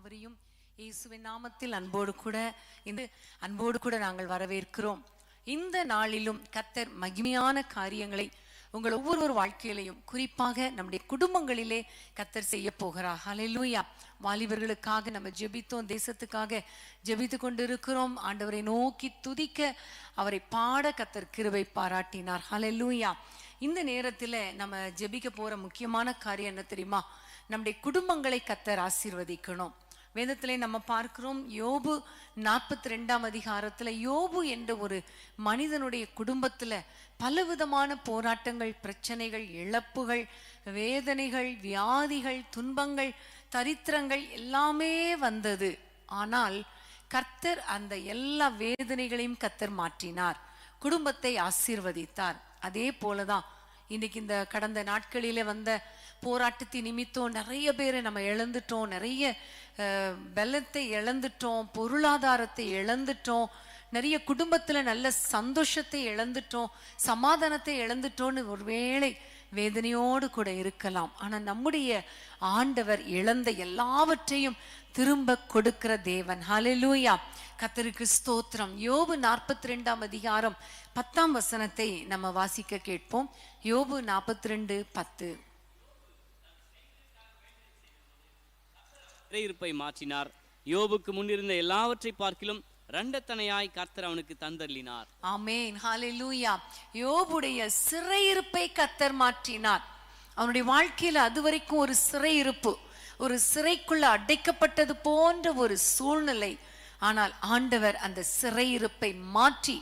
யாவரையும் இயேசுவின் நாமத்தில் அன்போடு கூட நாங்கள் வரவேற்கிறோம். இந்த நாளிலும் கர்த்தர் மகிமையான காரியங்களை உங்கள் ஒவ்வொரு வாழ்க்கையிலையும் குறிப்பாக நம்முடைய குடும்பங்களிலே கர்த்தர் செய்ய போகிறார். ஹல்லேலூயா. வாலிபர்களுக்காக நம்ம ஜெபித்தோம், தேசத்துக்காக ஜெபித்து கொண்டு இருக்கிறோம். ஆண்டவரை நோக்கி துதிக்க, அவரை பாட கர்த்தர் கிருபை பாராட்டினார். ஹல்லேலூயா. இந்த நேரத்தில் நம்ம ஜெபிக்க போற முக்கியமான காரியம் என்ன தெரியுமா? நம்முடைய குடும்பங்களை கர்த்தர் ஆசீர்வதிக்கணும். வேதத்திலே நம்ம பார்க்கிறோம், யோபு 42 அதிகாரத்துல யோபு என்ற ஒரு மனிதனுடைய குடும்பத்துல பலவிதமான போராட்டங்கள், பிரச்சனைகள், இழப்புகள், வேதனைகள், வியாதிகள், துன்பங்கள், தரித்திரங்கள் எல்லாமே வந்தது. ஆனால் கர்த்தர் அந்த எல்லா வேதனைகளையும் கர்த்தர் மாற்றினார், குடும்பத்தை ஆசீர்வதித்தார். அதே போலதான் இன்னைக்கு இந்த கடந்த நாட்களிலே வந்த போராட்டத்தின் நிமித்தம் நிறைய பேரை நம்ம இழந்துட்டோம், நிறைய பலத்தை இழந்துட்டோம், பொருளாதாரத்தை இழந்துட்டோம், நிறைய குடும்பத்துல நல்ல சந்தோஷத்தை இழந்துட்டோம், சமாதானத்தை இழந்துட்டோன்னு ஒருவேளை வேதனையோடு கூட இருக்கலாம். ஆனா நம்முடைய ஆண்டவர் இழந்த எல்லாவற்றையும் திரும்ப கொடுக்கிற தேவன். ஹல்லேலூயா. கர்த்தருக்கு ஸ்தோத்திரம். யோபு 42 அதிகாரம் 10 வசனத்தை நம்ம வாசிக்க கேட்போம். யோபு 42:10. சிறையிருப்பை மாற்றினார், யோபுக்கு முன்னிருந்த எல்லாவற்றை பார்க்கிலும் இரண்டத்தனையாய் கர்த்தர் அவனுக்கு தந்தருளினார். ஆமென். ஹல்லேலூயா. யோபுடைய சிறையிருப்பை கர்த்தர் மாற்றினார். அவனுடைய வாழ்க்கையில அதுவரைக்கும் ஒரு சிறையிருப்பு, ஒரு சிறைக்குள்ள அடைக்கப்பட்டது போன்ற ஒரு சூழ்நிலை. ஆனால் ஆண்டவர் அந்த சிறையிருப்பை மாற்றி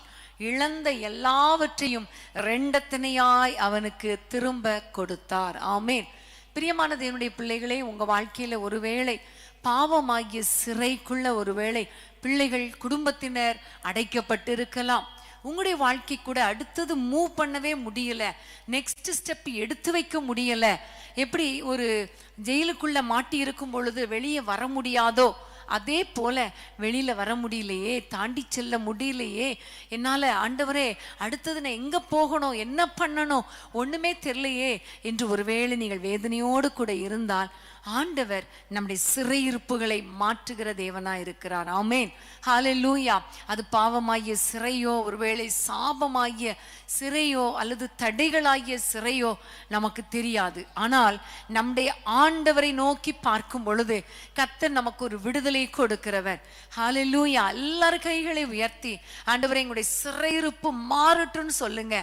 இழந்த எல்லாவற்றையும் இரண்டத்தனையாய் அவனுக்கு திரும்ப கொடுத்தார். ஆமென். பிரியமான தேவனுடைய பிள்ளைகளே, உங்க வாழ்க்கையில ஒருவேளை பாவமாகிய சிறைக்குள்ள ஒருவேளை பிள்ளைகள், குடும்பத்தினர் அடைக்கப்பட்டு இருக்கலாம். உங்களுடைய வாழ்க்கை கூட அடுத்தது மூவ் பண்ணவே முடியல, நெக்ஸ்ட் ஸ்டெப் எடுத்து வைக்க முடியல. எப்படி ஒரு ஜெயிலுக்குள்ள மாட்டி இருக்கும் பொழுது வெளியே வர முடியாதோ, அதே போல வெளியில வர முடியலையே, தாண்டி செல்ல முடியலையே, என்னால ஆண்டவரே அடுத்தது நான் எங்க போகணும், என்ன பண்ணணும், ஒண்ணுமே தெரியலையே என்று ஒருவேளை நீங்கள் வேதனையோடு கூட இருந்தால் ஆண்டவர் நம்முடைய சிறையிருப்புகளை மாற்றுகிற தேவனா இருக்கிறார். ஆமென். ஹல்லேலூயா. அது பாவமாகிய சிறையோ, ஒருவேளை சாபமாகிய சிறையோ, அல்லது தடைகளாகிய சிறையோ நமக்கு தெரியாது. ஆனால் நம்முடைய ஆண்டவரை நோக்கி பார்க்கும் பொழுது கர்த்தர் நமக்கு ஒரு விடுதலை கொடுக்கிறவர். ஹல்லேலூயா. எல்லார் கைகளை உயர்த்தி ஆண்டவரை எங்களுடைய சிறையிருப்பு மாறட்டும்னு சொல்லுங்க.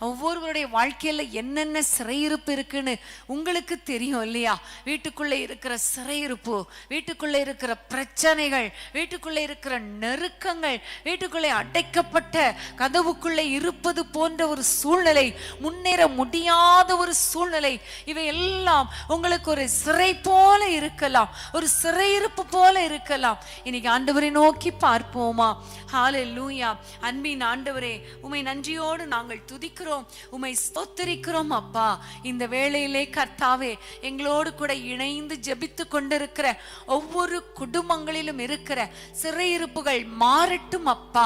ஒவ்வொருவருடைய வாழ்க்கையில என்னென்ன சிறையிருப்பு இருக்குன்னு உங்களுக்கு தெரியும் இல்லையா? வீட்டுக்குள்ள இருக்கிற சிறையிருப்பு, வீட்டுக்குள்ள இருக்கிற பிரச்சனைகள், வீட்டுக்குள்ள இருக்கிற நெருக்கங்கள், வீட்டுக்குள்ளே அடைக்கப்பட்ட கதவுக்குள்ளே இருப்பது போன்ற ஒரு சூழ்நிலை, முன்னேற முடியாத ஒரு சூழ்நிலை, இவை எல்லாம் உங்களுக்கு ஒரு சிறை போல இருக்கலாம், ஒரு சிறையிருப்பு போல இருக்கலாம். இன்னைக்கு ஆண்டவரை நோக்கி பார்ப்போமா? ஹல்லேலூயா. அன்பின் ஆண்டவரே, உம்மை நன்றியோடு நாங்கள் துதிக்கிறோம், உம்மை ஸ்தோத்திரிக்கிறோம் அப்பா. இந்த வேளையிலே கர்த்தாவே, எங்களோடு கூட இணைந்து ஜெபித்து கொண்டிருக்கிற ஒவ்வொரு குடும்பங்களிலும் இருக்கிற சிறையிருப்புகள் மாறட்டும் அப்பா.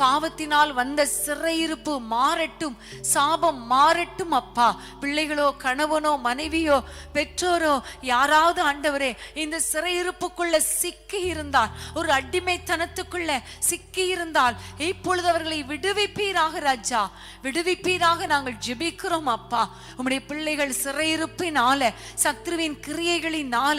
பாவத்தினால் வந்த சிறையிருப்பு மாறட்டும், சாபம் மாறட்டும் அப்பா. பிள்ளைகளோ, கணவனோ, மனைவியோ, பெற்றோரோ யாராவது ஆண்டவரே இந்த சிறையிருப்புக்குள்ள சிக்கி இருந்தால், ஒரு அடிமைத்தனத்துக்குள்ள சிக்கி இருந்தால் இப்பொழுது அவர்களை விடுவிப்பீராக ராஜா, விடுவிப்பீராக நாங்கள் ஜெபிக்கிறோம் அப்பா. உம்முடைய பிள்ளைகள் சிறையிருப்பினால, சத்ருவின் கிரியைகளினால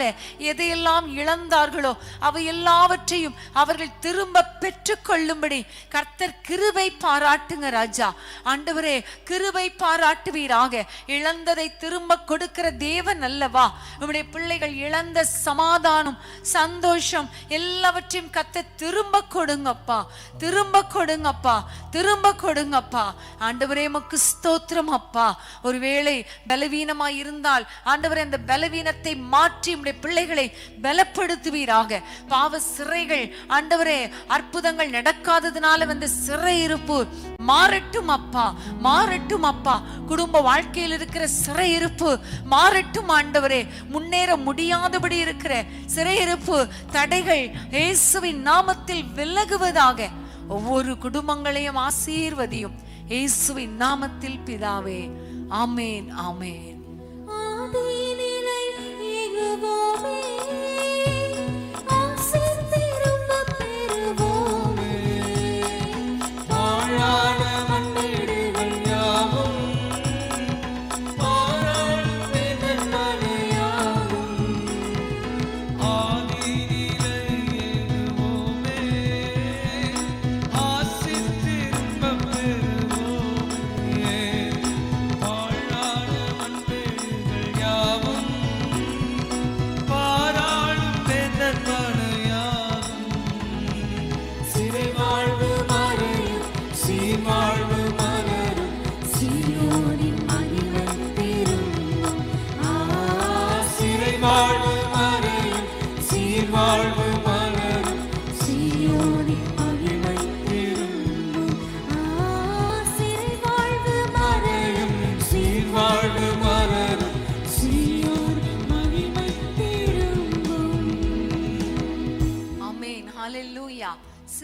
எதையெல்லாம் இழந்தார்களோ அவை எல்லாவற்றையும் அவர்கள் திரும்ப பெற்றுக்கொள்ளும்படி கர்த்தர் கிருபை பாராட்டுங்க ராஜா. ஆண்டவரே கிருபை பாராட்டுவீராக. இழந்ததை திரும்ப கொடுக்கிற தேவன் அல்லவா? உம்முடைய பிள்ளைகள் இழந்த சமாதானம், சந்தோஷம் எல்லாவற்றையும் கர்த்தர் திரும்ப கொடுங்கப்பா, திரும்ப கொடுங்கப்பா, திரும்ப கொடுங்கப்பா. ஆண்டவரே உமக்கு ஸ்தோத்திரம் அப்பா. ஒருவேளை பலவீனமாய் இருந்தால் ஆண்டவரே அந்த பலவீனத்தை மாற்றி உம்முடைய பிள்ளைகளை பலப்படுத்துவீராக. பாவ சிறைகள் ஆண்டவரே, அற்புதங்கள் நடக்காததுனால வந்த சிறையிருப்பு மாறட்டும் அப்பா, மாறட்டும் அப்பா. குடும்ப வாழ்க்கையில் இருக்கிற சிறையிருப்பு மாறட்டும் ஆண்டவரே. முன்னேற முடியாதபடி இருக்கிற சிறையிருப்பு, தடைகள் இயேசுவின் நாமத்தில் விலகுவதாக. ஒவ்வொரு குடும்பங்களையும் ஆசீர்வதியும் இயேசுவின் நாமத்தில் பிதாவே. ஆமென், ஆமென். ஆதியிலே யெகோவாவே ஆசீர்வதியும்.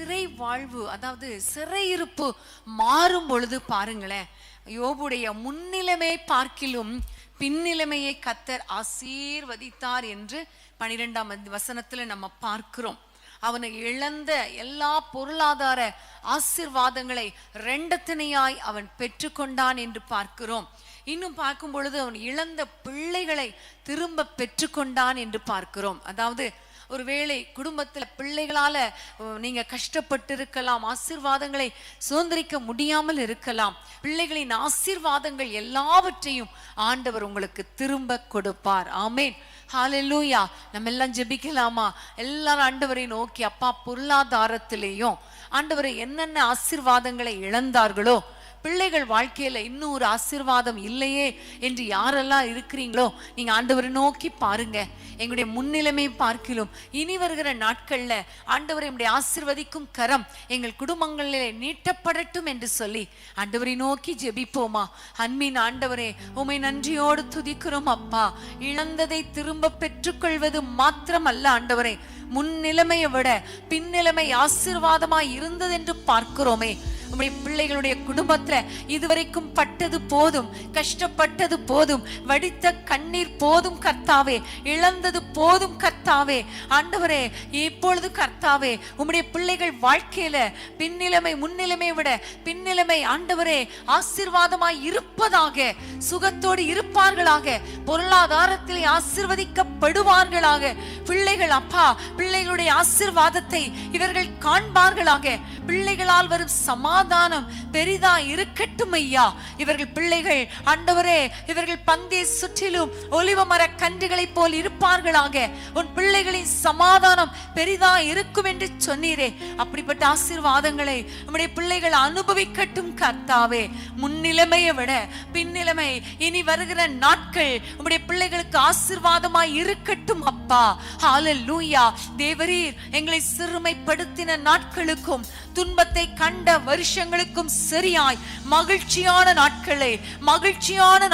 சிறை வாழ்வு, அதாவது சிறையிருப்பு மாறும் பொழுது பாருங்களேன், யோபுடைய முன்னிலைமை பார்க்கிலும் பின்னிலைமையை கர்த்தர் ஆசீர்வதித்தார் என்று 12ஆம் வசனத்துல நம்ம பார்க்கிறோம். அவனை இழந்த எல்லா பொருளாதார ஆசீர்வாதங்களை ரெண்டத்தனையாய் அவன் பெற்றுக்கொண்டான் என்று பார்க்கிறோம். இன்னும் பார்க்கும் பொழுது அவன் இழந்த பிள்ளைகளை திரும்ப பெற்றுக்கொண்டான் என்று பார்க்கிறோம். அதாவது ஒருவேளை குடும்பத்துல பிள்ளைகளால நீங்க கஷ்டப்பட்டு இருக்கலாம், ஆசீர்வாதங்களை சுதந்திரிக்க முடியாமல் இருக்கலாம். பிள்ளைகளின் ஆசீர்வாதங்கள் எல்லாவற்றையும் ஆண்டவர் உங்களுக்கு திரும்ப கொடுப்பார். ஆமேன், ஹல்லேலூயா. நம்ம எல்லாம் ஜெபிக்கலாமா? எல்லாரும் ஆண்டவரை நோக்கி, அப்பா, பொருளாதாரத்திலேயும் ஆண்டவரை என்னென்ன ஆசீர்வாதங்களை இழந்தார்களோ, பிள்ளைகள் வாழ்க்கையில இன்னும் ஒரு ஆசீர்வாதம் இல்லையே என்று யாரெல்லாம் இருக்கிறீங்களோ, நீங்க ஆண்டவரை நோக்கி பாருங்க. எங்களுடைய முன்னிலைமை பார்க்கிலும் இனி வருகிற நாட்கள்ல ஆண்டவரை நம்முடைய ஆசீர்வதிக்கும் கரம் எங்கள் குடும்பங்களிலே நீட்டப்படட்டும் என்று சொல்லி ஆண்டவரை நோக்கி ஜெபிப்போமா? அன்பின் ஆண்டவரே, உம்மை நன்றியோடு துதிக்கிறோம் அப்பா. இழந்ததை திரும்ப பெற்றுக்கொள்வது மாத்திரமல்ல ஆண்டவரே, முன்னிலைமையை விட பின்னிலைமை ஆசீர்வாதமாய் இருந்தது என்று பார்க்கிறோமே. உம்முடைய பிள்ளைகளுடைய குடும்பத்துல இதுவரைக்கும் பட்டது போதும், கஷ்டப்பட்டது போதும், வடித்த கண்ணீர் போதும் கர்த்தாவே, இழந்தது போதும் கர்த்தாவே. ஆண்டவரே, இப்பொழுது கர்த்தாவே உம்முடைய பிள்ளைகள் வாழ்க்கையில பின்னிலைமை முன்னிலைமை விட பின்னிலைமை ஆண்டவரே ஆசீர்வாதமாய் இருப்பதாக, சுகத்தோடு இருப்பார்களாக, பொருளாதாரத்தில் ஆசீர்வதிக்கப்படுவார்களாக. பிள்ளைகள் அப்பா, பிள்ளைகளுடைய ஆசீர்வாதத்தை இவர்கள் காண்பார்களாக. பிள்ளைகளால் வரும் சமாதானம் பெரிதா இருக்கட்டும் ஐயா. இவர்கள் பிள்ளைகள் ஆண்டவரே, இவர்கள் பந்தை சுற்றிலும் ஒலிவ மர கன்றுகளை போல் இருப்பார்களாக. உன் பிள்ளைகளின் சமாதானம் பெரிதா இருக்கும் என்று சொன்னீரே. அப்படிப்பட்ட ஆசீர்வாதங்களை நம்முடைய பிள்ளைகள் அனுபவிக்கட்டும் கர்த்தாவே. முன்னிலைமையை விட பின்னிலைமை இனி வருகிற நாட்கள் நம்முடைய பிள்ளைகளுக்கு ஆசீர்வாதமாய் இருக்கட்டும் அப்பா. ஹல்லேலூயா. தேவரீர் எங்களை சிறுமைப்படுத்தின நாட்களுக்கும் துன்பத்தை கண்ட வருஷங்களுக்கும் சரியாய் மகிழ்ச்சியான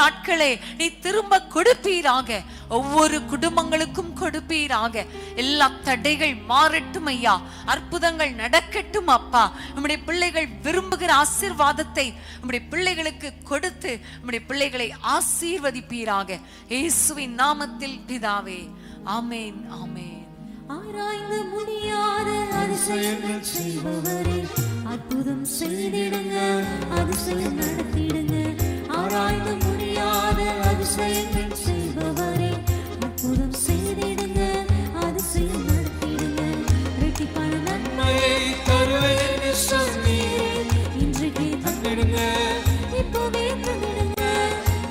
நாட்களை நீ திரும்ப கொடுப்பீராக. ஒவ்வொரு குடும்பங்களுக்கும் கொடுப்பீராக. எல்லா தடைகள் மாறட்டும் ஐயா. அற்புதங்கள் நடக்கட்டும் அப்பா. நம்முடைய பிள்ளைகள் விரும்புகிற ஆசீர்வாதத்தை நம்முடைய பிள்ளைகளுக்கு கொடுத்து நம்முடைய பிள்ளைகளை ஆசீர்வதிப்பீராக. இயேசுவின் நாமத்தில் பிதாவே, ஆமேன், ஆமேன். ஆராய்ந்து முடியாத அதிசயங்கள் செய்பவரே, அற்புதம் செய்திடுங்க, அதிசயம் நடத்திடுங்க. ஆராய்ந்து முடியாத அதிசயங்கள் செய்பவரே, அற்புதம் செய்திடுங்க, அதிசயம் நடத்திடுங்க. இரட்டிப்பான நன்மையை தருவேன் என்று சொன்னீரே, இன்றைக்கு தந்திடுங்க, இப்போவே தந்திடுங்க.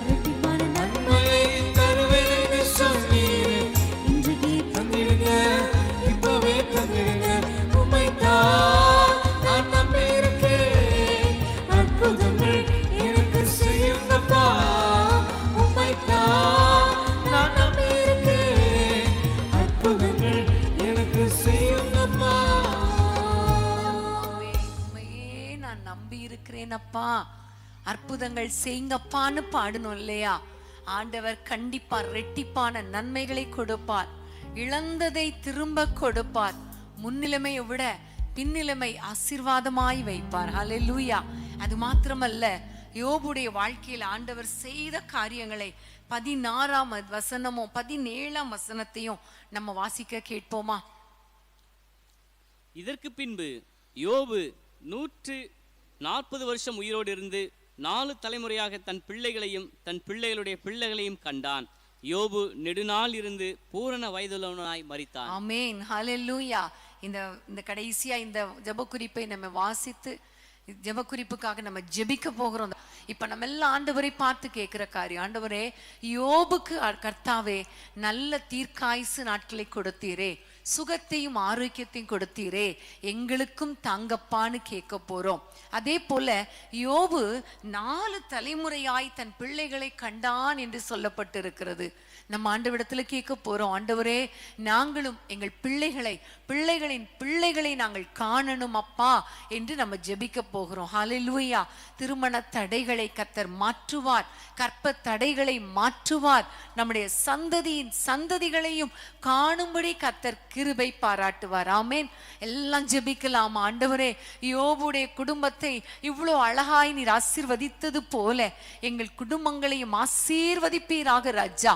இரட்டிப்பான நன்மையை தருவேன் என்று சொன்னீரே, இன்றைக்கு தந்திடுங்க, இப்போவே தந்திடுங்க. உம்மைத்தான் நான் நம்பியிருக்கிறேன், அற்புதங்கள் எனக்கு செய்யுங்கப்பா. உம்மைத்தான் நான் நம்பியிருக்கிறேன், அற்புதங்கள் எனக்கு செய்யுங்கப்பா. உம்மையே நான் நம்பி இருக்கிறேன் அப்பா, அற்புதங்கள் செய்யுங்கப்பான்னு பாடணும் இல்லையா? ஆண்டவர் கண்டிப்பா ரெட்டிப்பான நன்மைகளை கொடுப்பார். இழந்ததை திரும்ப கொடுப்பார். முன்னிலைமையை விட பின்னிலைமை ஆசீர்வாதமாய் வைப்பார். ஹல்லேலூயா. அது மாத்திரமல்ல, யோபுடைய வாழ்க்கையில் ஆண்டவர் செய்த காரியங்களை 16ஆம் வசனமும் 17ஆம் வசனத்தையும் நம்ம வாசிக்க கேட்போமா? இதற்கு பின்பு யோபு 140 வருஷம் உயிரோடு இருந்து 4 தலைமுறையாக தன் பிள்ளைகளையும் தன் பிள்ளைகளுடைய பிள்ளைகளையும் கண்டான். யோபு நெடுநாள் இருந்து பூரண வயதுள்ளவனாய் மரித்தான். ஆமென், ஹல்லேலூயா. இந்த கடைசியா இந்த ஜெபக்குறிப்பை நம்ம வாசித்து ஜெபக்குறிப்புக்காக நம்ம ஜெபிக்க போகிறோம். இப்ப நம்ம எல்லாம் ஆண்டவரை பார்த்து கேட்கிற காரியம், ஆண்டவரே, யோபுக்கு கர்த்தாவே நல்ல தீர்க்காயுசு நாட்களை கொடுத்தீரே, சுகத்தையும் ஆரோக்கியத்தையும் கொடுத்தீரே, எங்களுக்கும் தாங்கப்பான்னு கேட்க போறோம். அதே போல யோபு 4 தலைமுறையாய் தன் பிள்ளைகளை கண்டான் என்று சொல்லப்பட்டிருக்கிறது. நம்ம ஆண்டவரிடத்துல கேட்க போறோம், ஆண்டவரே, நாங்களும் எங்கள் பிள்ளைகளின் பிள்ளைகளை நாங்கள் காணணும் அப்பா என்று நம்ம ஜெபிக்க போகிறோம். ஹல்லேலூயா. திருமண தடைகளை கர்த்தர் மாற்றுவார், கற்ப தடைகளை மாற்றுவார். நம்முடைய சந்ததிகளையும் காணும்படி கர்த்தர் கிருபை பாராட்டுவார். ஆமேன். எல்லாம் ஜெபிக்கலாம். ஆண்டவரே, யோபுடைய குடும்பத்தை இவ்வளோ அழகாய் நீர் ஆசீர்வதித்தது போல எங்கள் குடும்பங்களையும் ஆசீர்வதிப்பீராக ராஜா.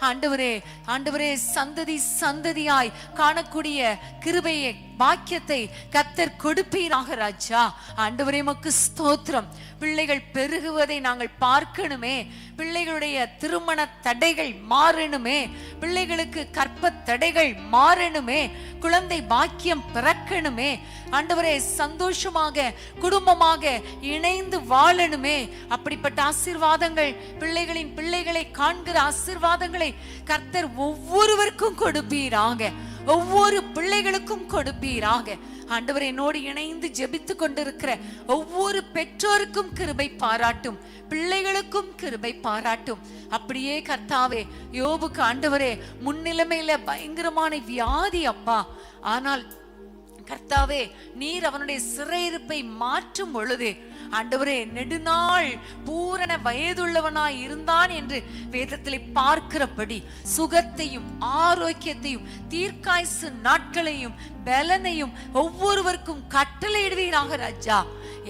ஆண்டவரே, ஆண்டவரே, சந்ததி சந்ததியாய் காணக்கூடிய கிருபையை பாக்கியத்தை கர்த்தர் கொடுப்பீராக ராஜா. ஆண்டவரே, உமக்கு ஸ்தோத்திரம். பிள்ளைகள் பெருகுவதை நாங்கள் பார்க்கணுமே, பிள்ளைகளுடைய திருமண தடைகள் மாறணுமே, பிள்ளைகளுக்கு கற்ப தடைகள் மாறணுமே, குழந்தை பாக்கியம் பிறக்கணுமே. ஆண்டவரே, சந்தோஷமாக குடும்பமாக இணைந்து வாழணுமே. அப்படிப்பட்ட ஆசீர்வாதங்கள், பிள்ளைகளின் பிள்ளைகளை காண்கிற ஆசீர்வாதங்களை கர்த்தர் ஒவ்வொருவருக்கும் கொடுப்பீராக, ஒவ்வொரு பிள்ளைகளுக்கும் கொடுப்பீராக. ஆண்டவர், என்னோடு இணைந்து ஜெபித்து கொண்டிருக்கிற ஒவ்வொரு பெற்றோருக்கும் கிருபை பாராட்டும், பிள்ளைகளுக்கும் கிருபை பாராட்டும். அப்படியே கர்த்தாவே, யோபுக்கு ஆண்டவரே முன்னிலைமையில பயங்கரமான வியாதி அப்பா. ஆனால் கர்த்தாவே, நீர் அவனுடைய சிறையிருப்பை மாற்றும் பொழுது ஆண்டவரே நெடுநாள் பூரண வயதுள்ளவனாய் இருந்தான் என்று வேதத்திலே பார்க்கிறபடி சுகத்தையும் ஆரோக்கியத்தையும் தீர்க்காயுசு நாட்களையும் பலனையும் ஒவ்வொருவருக்கும் கட்டளையிடுவீராக ராஜா.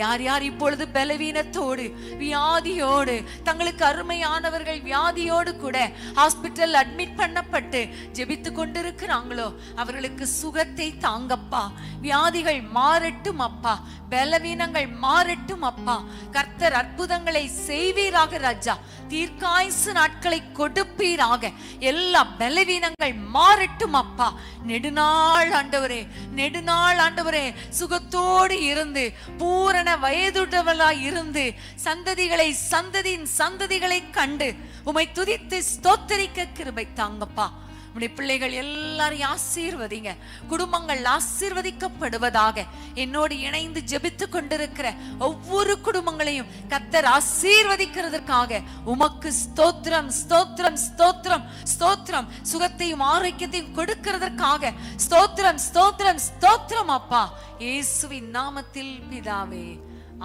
யார் யார் இப்பொழுது பலவீனத்தோடு வியாதியோடு, தங்களுக்கு அருமையானவர்கள் வியாதியோடு கூட ஹாஸ்பிட்டல் அட்மிட் பண்ணப்பட்டு ஜெபித்து கொண்டிருக்கிறாங்களோ அவர்களுக்கு சுகத்தை தாங்கப்பா. வியாதிகள் மாறட்டும் அப்பா, பலவீனங்கள் மாறட்டும் அப்பா. கர்த்தர் அற்புதங்களை செய்வீராக ராஜா. தீர்க்காயுசு நாட்களை கொடுப்பீராக. எல்லா பலவீனங்கள் மாறட்டும் அப்பா. நெடுநாள் ஆண்டவரே, நெடுநாள் ஆண்டவரே சுகத்தோடு இருந்து பூரண வயதுள்ளவளாய் இருந்து சந்ததிகளை சந்ததியின் சந்ததிகளை கண்டு உம்மை துதித்து ஸ்தோத்தரிக்க கிருபை தாங்கப்பா. உம்முடைய பிள்ளைகள் எல்லாரையும் ஆசீர்வதிங்க, குடும்பங்கள் ஆசீர்வதிக்கப்படுவதாக. என்னோடு இணைந்து ஜெபித்து கொண்டிருக்கிற ஒவ்வொரு குடும்பங்களையும் கர்த்தர் ஆசீர்வதிக்கிறதற்காக உமக்கு ஸ்தோத்திரம், ஸ்தோத்திரம், ஸ்தோத்திரம், ஸ்தோத்திரம். சுகத்தையும் ஆரோக்கியத்தையும் கொடுக்கிறதற்காக ஸ்தோத்திரம், ஸ்தோத்திரம், ஸ்தோத்திரம் அப்பா. இயேசுவின் நாமத்தில் பிதாவே,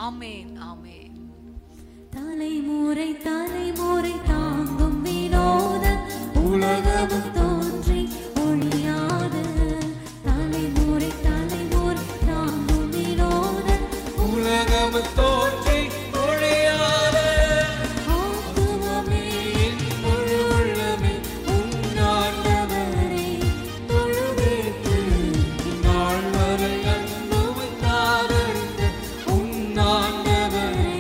ஆமென், ஆமென். தலைமுறை தலைமுறை தாங்கும் வினோத உலகமும் தோன்றி ஒழியாத, தலைமுறை தலைமுறை தாங்கும் வினோத உலகமும் தோன்றி ஒழியாத, ஆத்துமமே முழு உள்ளமே உன்னாண்டவரை தொழுதேத்து, நாள் வரை அன்புமை தாரந்த உன்னாண்டவரை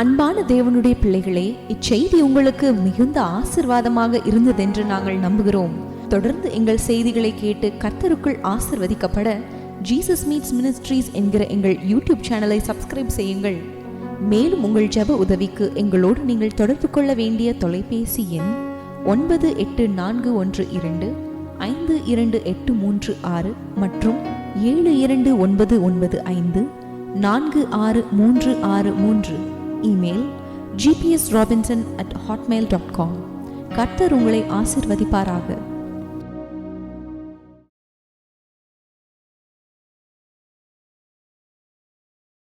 அன்பான தேவனுடைய பிள்ளைகளே, இச்செய்தி உங்களுக்கு மிகுந்த ஆசீர்வாதமாக இருந்ததென்று நாங்கள் நம்புகிறோம். தொடர்ந்து எங்கள் செய்திகளை கேட்டு கர்த்தருக்குள் ஆசீர்வதிக்கப்பட ஜீசஸ் மீட்ஸ் மினிஸ்ட்ரீஸ் என்கிற எங்கள் யூடியூப் சேனலை சப்ஸ்கிரைப் செய்யுங்கள். மேலும் உங்கள் ஜெப உதவிக்கு எங்களோடு நீங்கள் தொடர்பு கொள்ள வேண்டிய தொலைபேசி எண் 9841252836 மற்றும் 7299546363. Email gpsrobinson@hotmail.com. கர்த்தர் உங்களை ஆசீர்வதிப்பாராக.